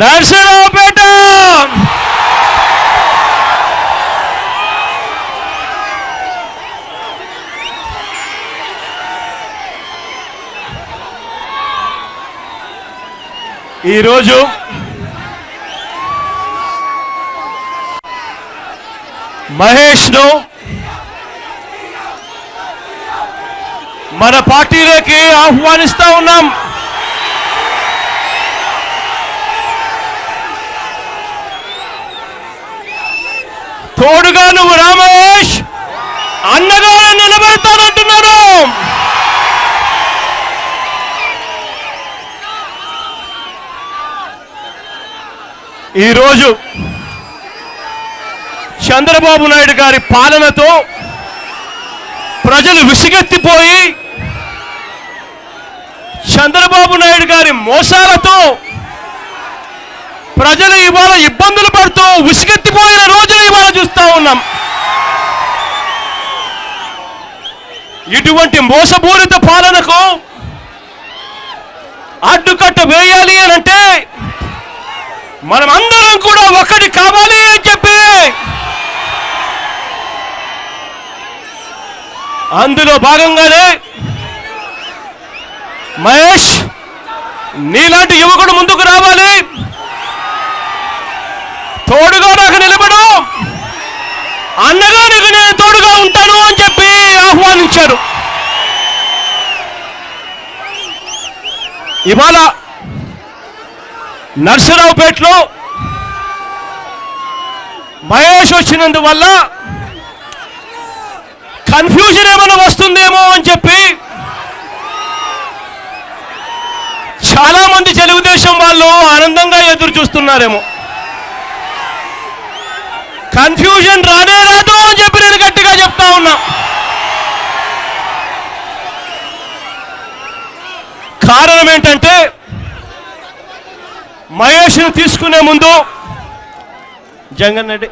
నర్సరావుపేట ఈరోజు మహేష్ను మన పార్టీలోకి ఆహ్వానిస్తా ఉన్నాం. తోడుగా నువ్వు రా మహేష్, అన్నగా నిలబెడతానంటున్నాడు. ఈరోజు చంద్రబాబు నాయుడు గారి పాలనతో ప్రజలు విసిగెత్తిపోయి, చంద్రబాబు నాయుడు గారి మోసాలతో ప్రజలు ఇవాళ ఇబ్బందులు పడుతూ విసిగెత్తిపోయిన రోజులు ఇవాళ చూస్తా ఉన్నాం. ఇటువంటి మోసపూరిత పాలనకు అడ్డుకట్ట వేయాలి అనంటే మనం అందరం కూడా ఒక్కటి కావాలి అని చెప్పి అందులో భాగంగానే మహేష్ నీలాంటి యువకుడు ముందుకు రావాలి, తోడుగా నాకు నిలబడు, అన్నగా నీకు నేను తోడుగా ఉంటాను అని చెప్పి ఆహ్వానించారు. ఇవాళ నర్సరావుపేటలో మహేష్ వచ్చినందువల్ల కన్ఫ్యూజన్ ఏమైనా వస్తుందేమో అని చెప్పి చాలా మంది తెలుగుదేశం వాళ్ళు ఆనందంగా ఎదురు చూస్తున్నారేమో. కన్ఫ్యూజన్ రానే రాదు అని చెప్పి నేను గట్టిగా చెప్తా ఉన్నా. కారణం ఏంటంటే మహేష్ను తీసుకునే ముందు జగన్రెడ్డి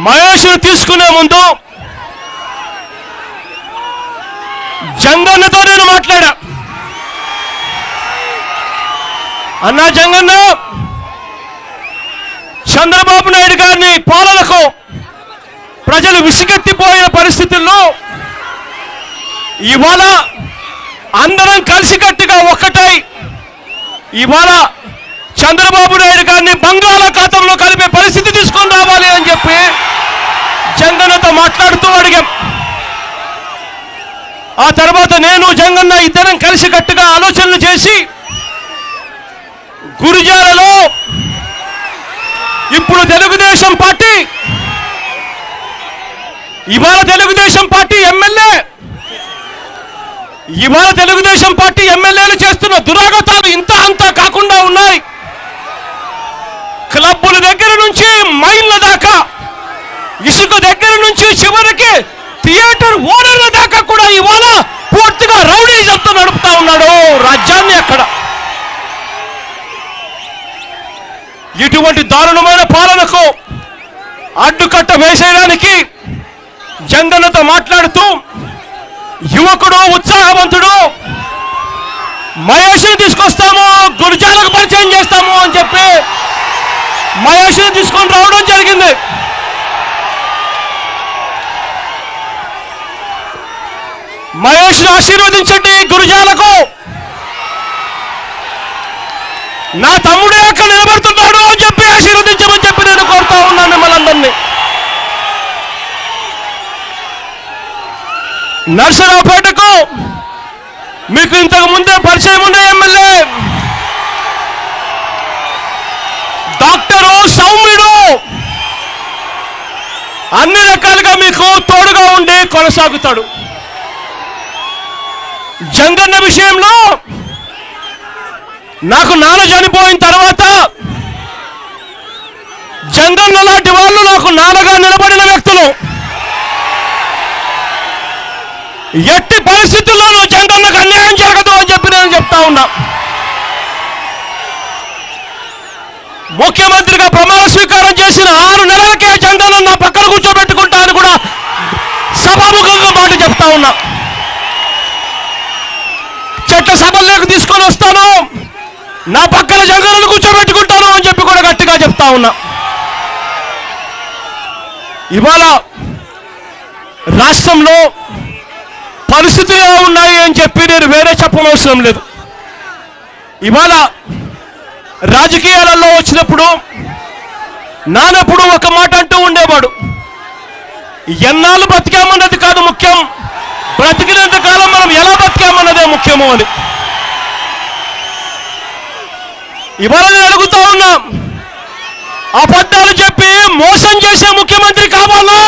మహేష్ను తీసుకునే ముందు జంగన్నతో నేను మాట్లాడా. అన్నా జంగన్న, చంద్రబాబు నాయుడు గారిని పాలనకు ప్రజలు విసిగెత్తిపోయిన పరిస్థితుల్లో ఇవాళ అందరం కలిసికట్టుగా ఒక్కటై ఇవాళ చంద్రబాబు నాయుడు గారిని బంగాళాఖాతంలో కలిపే పరిస్థితి తీసుకొని రావాలి అని చెప్పి జంగన్నతో మాట్లాడుతూ అడిగాం. ఆ తర్వాత నేను జంగన్న ఇద్దరం కలిసికట్టుగా ఆలోచనలు చేసి గురిజాలలో ఇప్పుడు తెలుగుదేశం పార్టీ ఇవాళ తెలుగుదేశం పార్టీ ఎమ్మెల్యేలు చేస్తున్న దురాగతాలు ఇంత అంతా కాకుండా ఉన్నాయి. క్లబ్బుల దగ్గర నుంచి మైళ్ళ దాకా, ఇసుక దగ్గర నుంచి చివరికి థియేటర్ ఓనర్ల దాకా కూడా ఇవాళ పూర్తిగా రౌడీజంతో నడుపుతా ఉన్నాడు రాజ్యాన్ని. అక్కడ ఇటువంటి దారుణమైన పాలనకు అడ్డుకట్ట వేసేయడానికి జంగన్నతో మాట్లాడుతూ యువకుడు, ఉత్సాహవంతుడు మహేష్ని తీసుకొస్తాము, గురిజాలకు పరిచయం చేస్తాము అని చెప్పి మహేష్ని తీసుకొని రావడం జరిగింది. మహేష్ను ఆశీర్వదించండి. గురిజాలకు నా తమ్ముడే అక్కడ నిలబడుతున్నాడు అని చెప్పి ఆశీర్వదించమని చెప్పి నేను కోరుతా ఉన్నాను మిమ్మల్ని అందరినీ. నర్సరావుపేటకు మీకు ఇంతకు ముందే పరిచయం ఉన్న ఎమ్మెల్యే డాక్టరు సౌమ్యుడు అన్ని రకాలుగా మీకు తోడుగా ఉండి కొనసాగుతాడు. జంగన్న విషయంలో నాకు నాన్న చనిపోయిన తర్వాత జంగన్న లాంటి వాళ్ళు నాకు నాన్నగా నిలబడిన వ్యక్తులు. ఎట్టి పరిస్థితుల్లోనూ జంగన్నకు అన్యాయం జరగదు అని చెప్పి నేను చెప్తా ఉన్నా. ముఖ్యమంత్రిగా ప్రమాణ స్వీకారం చేసిన 6 నెలలకే జంగన్న నా పక్కన కూర్చోబెట్టుకుంటా అని కూడా సభాముఖంగా మాట చెప్తా ఉన్నా. చట్ట సభల్లోకి తీసుకొని వస్తాను, నా పక్కన జగన్ను కూర్చోబెట్టుకుంటాను అని చెప్పి కూడా గట్టిగా చెప్తా ఉన్నా. ఇవాళ రాష్ట్రంలో పరిస్థితులు ఎలా ఉన్నాయి అని చెప్పి నేను వేరే చెప్పనవసరం లేదు. ఇవాళ రాజకీయాలలో వచ్చినప్పుడు నానప్పుడు ఒక మాట అంటూ ఉండేవాడు, ఎన్నాళ్ళు బతికామన్నది కాదు ముఖ్యం, బ్రతికినంత కాలం మనం ఎలా బతికామన్నదే ముఖ్యము అని. ఇవాళ నేను అడుగుతా ఉన్నా, అబద్ధాలు చెప్పి మోసం చేసే ముఖ్యమంత్రి కావాలా?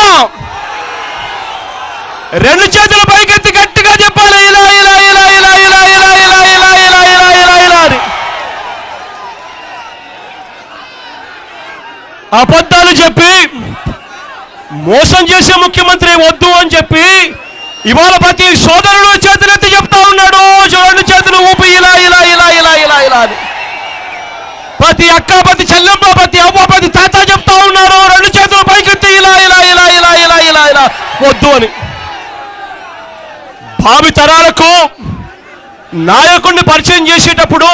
రెండు చేతుల పైకెత్తి గట్టిగా చెప్పాలి, ఇలా ఇలా ఇలా ఇలా ఇలా ఇలా ఇలా ఇలా ఇలా ఇలా ఇలా ఇలా అని. అబద్ధాలు చెప్పి మోసం చేసే ముఖ్యమంత్రి వద్దు అని చెప్పి ఇవాళ ప్రతి సోదరుడు చేతులెత్తి చెప్తా ఉన్నాడు, రెండు చేతులు ఊపి ఇలా ఇలా ఇలా ఇలా ఇలా ఇలా అని. ప్రతి అక్క, ప్రతి చెల్లెమ్మ, ప్రతి అవ్వ, ప్రతి తాత చెప్తా ఉన్నారు, రెండు చేతులు పైకెత్తి ఇలా ఇలా ఇలా ఇలా ఇలా ఇలా ఇలా వద్దు అని. భావి తరాలకు నాయకుడిని పరిచయం చేసేటప్పుడు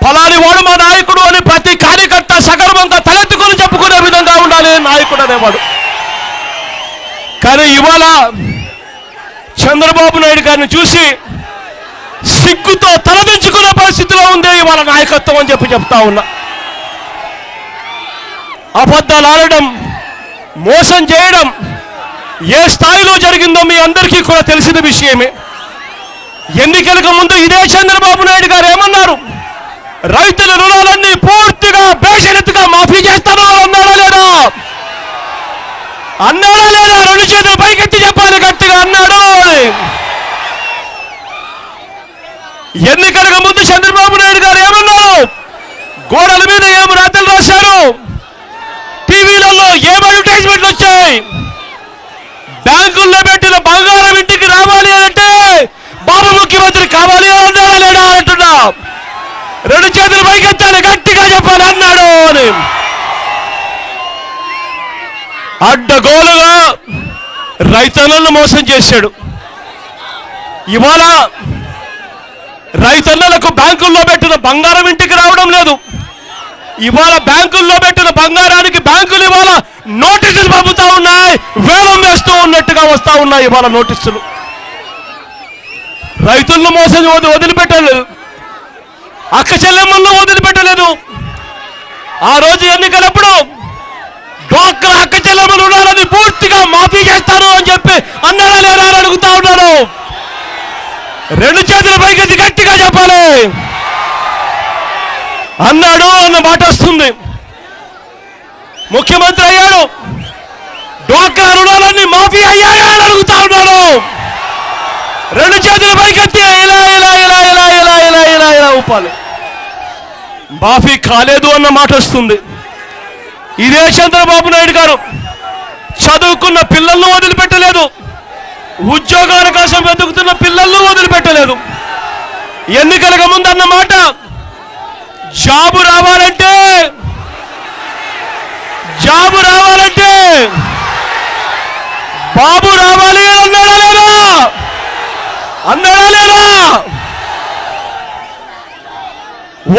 ఫలాని వాడు మా నాయకుడు అని ప్రతి కార్యకర్త సగర్వంగా తలెత్తుకొని చెప్పుకునే విధంగా ఉండాలి నాయకుడు అనేవాడు. కానీ ఇవాళ చంద్రబాబు నాయుడు గారిని చూసి సిగ్గుతో తలదించుకునే పరిస్థితిలో ఉంది ఇవాళ నాయకత్వం అని చెప్పి చెప్తా ఉన్నా. అబద్ధాలు ఆడడం, మోసం చేయడం ఏ స్థాయిలో జరిగిందో మీ అందరికీ కూడా తెలిసిన విషయమే. ఎన్నికలకు ముందు ఇదే చంద్రబాబు నాయుడు గారు ఏమన్నారు, రైతుల రుణాలన్నీ పూర్తిగా బేషరతుగా మాఫీ చేస్తాను అన్నాడా లేదా? అన్నాడా లేదా? రెండు చేతులు పైకెత్తి చెప్పాలి గట్టిగా, అన్నాడు. ఎన్నికలకు ముందు చంద్రబాబు నాయుడు గారు ఏమన్నారు, గోడల మీద ఏం రాతలు రాశారు, టీవీలలో ఏం అడ్వర్టైజ్మెంట్లు వచ్చాయి, బ్యాంకుల్లో పెట్టిన బంగారం ఇంటికి రావాలి అంటే బాబు ముఖ్యమంత్రి కావాలి అని అన్నాడా లేడా అంటున్నా. రెండు చేతులు పైకెత్తాలి గట్టిగా చెప్పాలి, అన్నాడు అని. అడ్డగోలుగా రైతన్నలను మోసం చేశాడు. ఇవాళ రైతన్నలకు బ్యాంకుల్లో పెట్టిన బంగారం ఇంటికి రావడం లేదు. ఇవాళ బ్యాంకుల్లో పెట్టిన బంగారానికి బ్యాంకులు ఇవాళ నోటీసులు పంపుతా ఉన్నాయి, వేలం వేస్తూ ఉన్నట్టుగా వస్తా ఉన్నాయి ఇవాళ నోటీసులు. రైతులను మోసం వదిలిపెట్టలేదు, అక్క చెల్లెమ్మలను వదిలిపెట్టలేదు. ఆ రోజు ఎన్నికలప్పుడు డ్వాక్రా అక్క చెల్లెమ్మలు ఉండాలని పూర్తిగా మాఫీ చేస్తాను అని చెప్పి అన్నారా లేదా అని అడుగుతా ఉన్నాను. రెండు చేతుల పైకి గట్టిగా చెప్పాలి, అన్నాడు అన్న మాట వస్తుంది. ముఖ్యమంత్రి అయ్యాడు, డ్వాక్రా రుణాలన్నీ మాఫీ అయ్యాయా అని అడుగుతా ఉన్నాను. రెండు చేతుల పైకెత్తి ఇలా ఇలా ఇలా ఇలా ఇలా ఇలా ఇలా ఇలా ఊపాలి. మాఫీ కాలేదు అన్న మాట వస్తుంది. ఇదే చంద్రబాబు నాయుడు గారు చదువుకున్న పిల్లలను వదిలిపెట్టలేదు, ఉద్యోగాల కోసం వెతుకుతున్న పిల్లలను వదిలిపెట్టలేదు. ఎన్నికలకు ముందు అన్న మాట, జాబు రావాలంటే బాబు రావాలి అన్నాడా లేదా? అన్నాడా లేదా?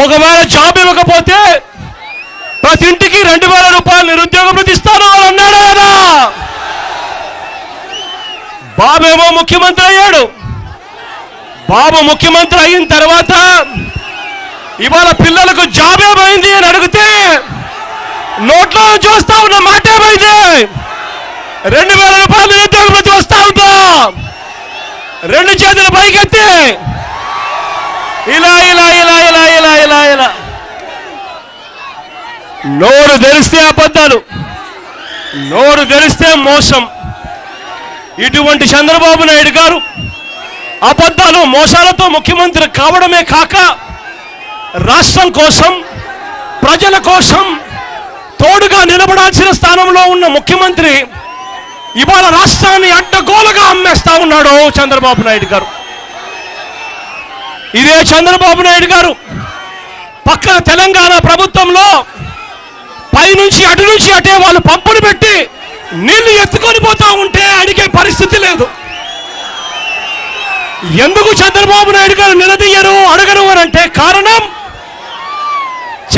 ఒకవేళ జాబ్ ఇవ్వకపోతే ప్రతి ఇంటికి 2000 రూపాయలు నిరుద్యోగ భృతి ఇస్తాను అని అన్నాడా లేదా? బాబేమో ముఖ్యమంత్రి అయ్యాడు. బాబు ముఖ్యమంత్రి అయిన తర్వాత ఇవాళ పిల్లలకు జాబ్ ఏమైంది అని అడిగితే నోట్లో చూస్తా ఉన్న మాట ఏమైంది? 2000 రూపాయలు నిరుద్యోగ భృతి వస్తా ఉందా? రెండు చేతులు పైకెత్తి ఇలా ఇలా ఇలా ఇలా ఇలా ఇలా ఇలా. నోరు తెరిస్తే అబద్ధాలు, నోరు తెరిస్తే మోసం. ఇటువంటి చంద్రబాబు నాయుడు గారు అబద్ధాలు మోసాలతో ముఖ్యమంత్రి కావడమే కాక రాష్ట్రం కోసం, ప్రజల కోసం తోడుగా నిలబడాల్సిన స్థానంలో ఉన్న ముఖ్యమంత్రి ఇవాళ రాష్ట్రాన్ని అడ్డగోలుగా అమ్మేస్తా ఉన్నాడు చంద్రబాబు నాయుడు గారు. ఇదే చంద్రబాబు నాయుడు గారు పక్కన తెలంగాణ ప్రభుత్వంలో పైనుంచి అటు నుంచి అటే వాళ్ళు పంపులు పెట్టి నీళ్లు ఎత్తుకొని పోతా ఉంటే అడిగే పరిస్థితి లేదు. ఎందుకు చంద్రబాబు నాయుడు గారు నిలదీయరు, అడగరు అంటే కారణం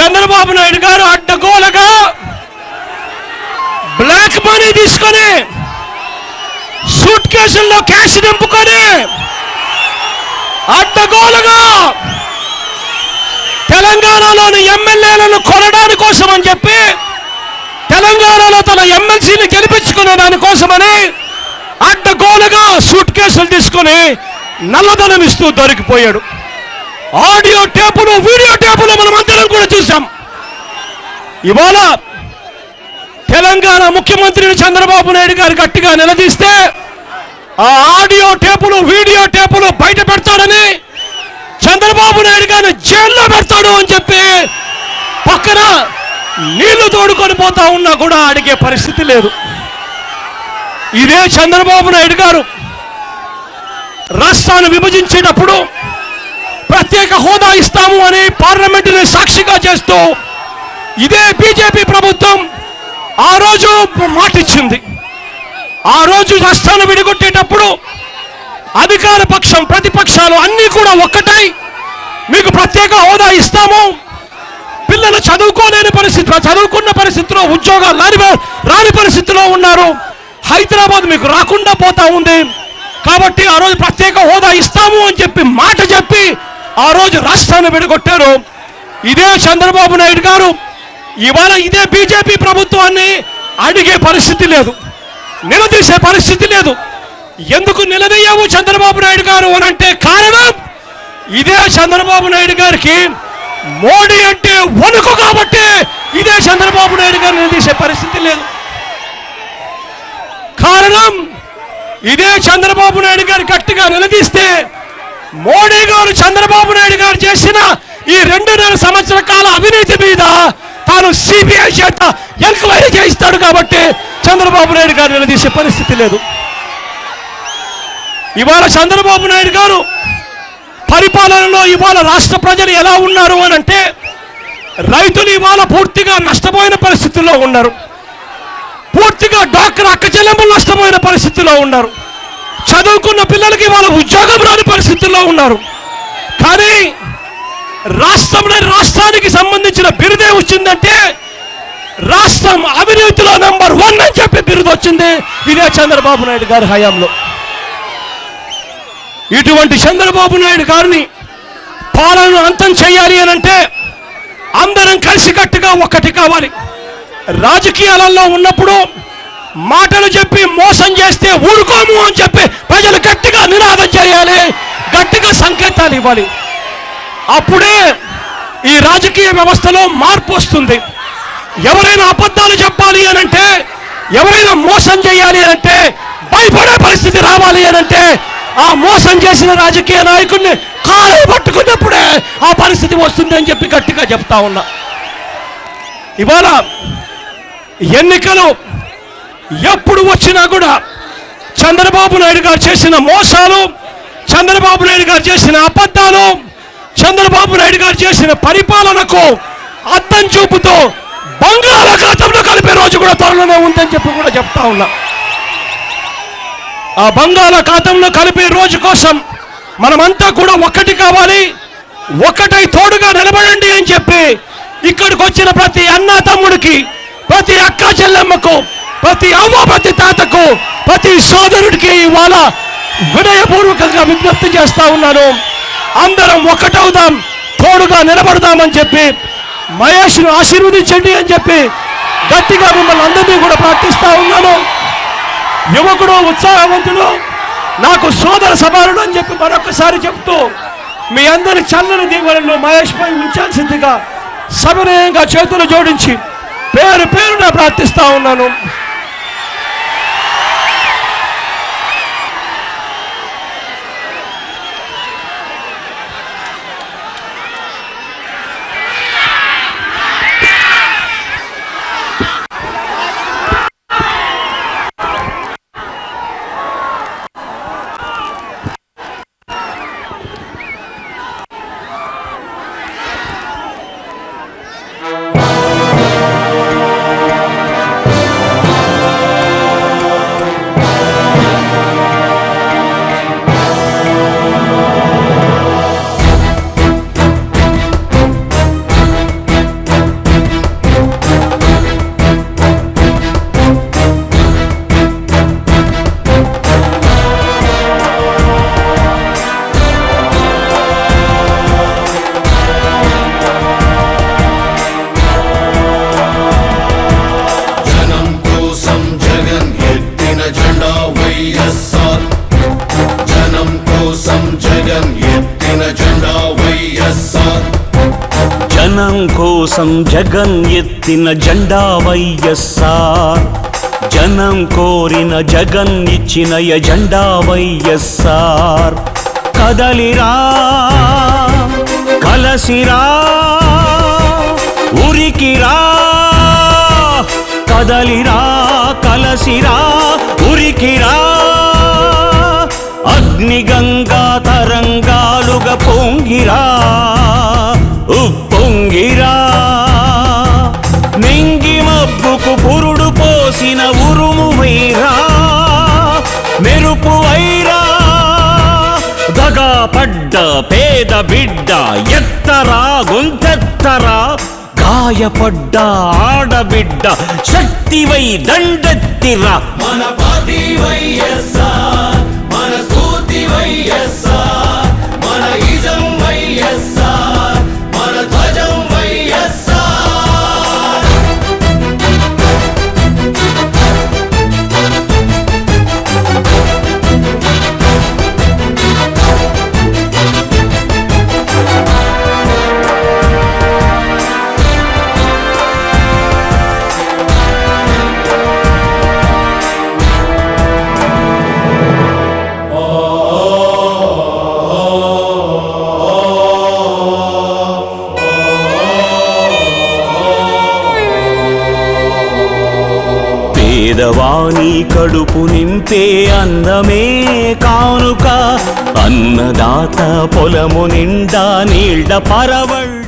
చంద్రబాబు నాయుడు గారు అడ్డగోలగా బ్లాక్ మనీ తీసుకొని సూట్ కేసుల్లో క్యాష్ నింపుకొని అడ్డగోలుగా తెలంగాణలోని ఎమ్మెల్యేలను కొనడానికి కోసం అని చెప్పి, తెలంగాణలో తన ఎమ్మెల్సీని గెలిపించుకునే దానికోసమని అడ్డగోలుగా సూట్ కేసులు తీసుకొని నల్లధనం ఇస్తూ దొరికిపోయాడు. ఆడియో టేపులు, వీడియో టేపులు మనం అందరం కూడా చూసాం. ఇవాళ తెలంగాణ ముఖ్యమంత్రిని చంద్రబాబు నాయుడు గారు గట్టిగా నిలదీస్తే ఆ ఆడియో టేపులు, వీడియో టేపులు బయట పెడతాడని, చంద్రబాబు నాయుడు గారిని జైల్లో పెడతాడు అని చెప్పి పక్కన నీళ్లు తోడుకొని పోతా ఉన్నా కూడా అడిగే పరిస్థితి లేదు. ఇదే చంద్రబాబు నాయుడు గారు రాష్ట్రాన్ని విభజించేటప్పుడు ప్రత్యేక హోదా ఇస్తాము అని పార్లమెంటుని సాక్షిగా చేస్తూ ఇదే బీజేపీ ప్రభుత్వం ఆ రోజు మాటిచ్చింది. ఆ రోజు రాష్ట్రాన్ని విడగొట్టేటప్పుడు అధికార పక్షం, ప్రతిపక్షాలు అన్నీ కూడా ఒక్కటై మీకు ప్రత్యేక హోదా ఇస్తాము, పిల్లలు చదువుకోలేని పరిస్థితి, చదువుకున్న పరిస్థితిలో ఉద్యోగాలు రాని పరిస్థితిలో ఉన్నారు, హైదరాబాద్ మీకు రాకుండా పోతా ఉంది కాబట్టి ఆ రోజు ప్రత్యేక హోదా ఇస్తాము అని చెప్పి మాట చెప్పి ఆ రోజు రాష్ట్రాన్ని విడగొట్టారు. ఇదే చంద్రబాబు నాయుడు గారు ఇవాళ ఇదే బీజేపీ ప్రభుత్వాన్ని అడిగే పరిస్థితి లేదు, నిలదీసే పరిస్థితి లేదు. ఎందుకు నిలదీయవు చంద్రబాబు నాయుడు గారు అని అంటే కారణం ఇదే చంద్రబాబు నాయుడు గారికి మోడీ అంటే వణుకు కాబట్టి ఇదే చంద్రబాబు నాయుడు గారు నిలదీసే పరిస్థితి లేదు. కారణం ఇదే చంద్రబాబు నాయుడు గారు గట్టిగా నిలదీస్తే మోడీ గారు చంద్రబాబు నాయుడు గారు చేసిన ఈ 2.5 సంవత్సరాల కాల అవినీతి మీద తాను సిబిఐ చేత ఎంక్వైరీ చేయిస్తాడు కాబట్టి చంద్రబాబు నాయుడు గారు నిలదీసే పరిస్థితి లేదు. ఇవాళ చంద్రబాబు నాయుడు గారు పరిపాలనలో ఇవాళ రాష్ట్ర ప్రజలు ఎలా ఉన్నారు అని అంటే, రైతులు ఇవాళ పూర్తిగా నష్టపోయిన పరిస్థితుల్లో ఉన్నారు, పూర్తిగా డాక్టర్ అక్క చెల్లెమ్మలు నష్టపోయిన పరిస్థితుల్లో ఉన్నారు, చదువుకున్న పిల్లలకి ఇవాళ ఉద్యోగం రాని పరిస్థితుల్లో ఉన్నారు. కానీ రాష్ట్రానికి సంబంధించిన బిరుదే వచ్చిందంటే రాష్ట్రం అవినీతిలో నంబర్ 1 అని చెప్పి బిరుదు వచ్చింది ఇదే చంద్రబాబు నాయుడు గారి హయాంలో. ఇటువంటి చంద్రబాబు నాయుడు గారిని పాలనను అంతం చేయాలి అని అంటే అందరం కలిసికట్టుగా ఒక్కటి కావాలి. రాజకీయాలలో ఉన్నప్పుడు మాటలు చెప్పి మోసం చేస్తే ఊరుకోము అని చెప్పి ప్రజలు గట్టిగా నినాదం చేయాలి, గట్టిగా సంకేతాలు ఇవ్వాలి. అప్పుడే ఈ రాజకీయ వ్యవస్థలో మార్పు వస్తుంది. ఎవరైనా అబద్ధాలు చెప్పాలి అని అంటే, ఎవరైనా మోసం చేయాలి అని అంటే భయపడే పరిస్థితి రావాలి అని అంటే ఆ మోసం చేసిన రాజకీయ నాయకుడిని కాలు పట్టుకున్నప్పుడే ఆ పరిస్థితి వస్తుంది అని చెప్పి గట్టిగా చెప్తా ఉన్నా. ఇవాళ ఎన్నికలు ఎప్పుడు వచ్చినా కూడా చంద్రబాబు నాయుడు గారు చేసిన మోసాలు, చంద్రబాబు నాయుడు గారు చేసిన అబద్ధాలు, చంద్రబాబు నాయుడు గారు చేసిన పరిపాలనకు అద్దం చూపుతూ బంగాళాఖాతంలో కలిపే రోజు కూడా త్వరలోనే ఉందని చెప్పి కూడా చెప్తా ఉన్నా. ఆ బంగాళాఖాతంలో కలిపే రోజు కోసం మనమంతా కూడా ఒక్కటి కావాలి, ఒక్కటై తోడుగా నిలబడండి అని చెప్పి ఇక్కడికి వచ్చిన ప్రతి అన్నా తమ్ముడికి, ప్రతి అక్క చెల్లెమ్మకు, ప్రతి అవ్వ, ప్రతి తాతకు, ప్రతి సోదరుడికి ఇవాళ వినయపూర్వకంగా విజ్ఞప్తి చేస్తా ఉన్నాను. అందరం ఒక్కటవుదాం, తోడుగా నిలబడదామని చెప్పి మహేష్ను ఆశీర్వదించండి అని చెప్పి గట్టిగా మిమ్మల్ని అందరినీ కూడా ప్రార్థిస్తా ఉన్నాను. యువకుడు, ఉత్సాహవంతుడు, నాకు సోదర సమానుడు అని చెప్పి మరొకసారి చెప్తూ మీ అందరి చల్లని దీవెనలు మహేష్ పై ఉంచాల్సిందిగా సవినయంగా చేతులు జోడించి పేరు పేరున ప్రార్థిస్తా ఉన్నాను. కోసం జగన్ ఎత్తిన జెండా వైఎస్ఆర్, జనం కోరిన జగన్ ఇచ్చిన ఎజెండా వైఎస్ఆర్. కదలిరా కలసిరా ఉరికిరా, కదలిరా కలసిరా ఉరికిరా, అగ్నిగంగా తరంగాలుగా పొంగిరా ఉప్పొంగిరా. నింగి మబ్బుకు పురుడు పోసిన ఉరుము వైరా, మెరుపు వైరా, దగా పడ్డ పేద బిడ్డ ఎత్తరా గొంతెత్తరా, గాయపడ్డ ఆడబిడ్డ శక్తివై దండెత్తిరా. మన పార్టీ వైఎస్ఆర్, మన స్ఫూర్తి వైఎస్ఆర్, మన ఇజం వైఎస్ఆర్, మన ధ్వజం వైఎస్ఆర్. పేదవాని కడుపు నింపే అన్నమే కానుక, అన్నదాత పొలము నిండా నీళ్ల పరవళ్ళ.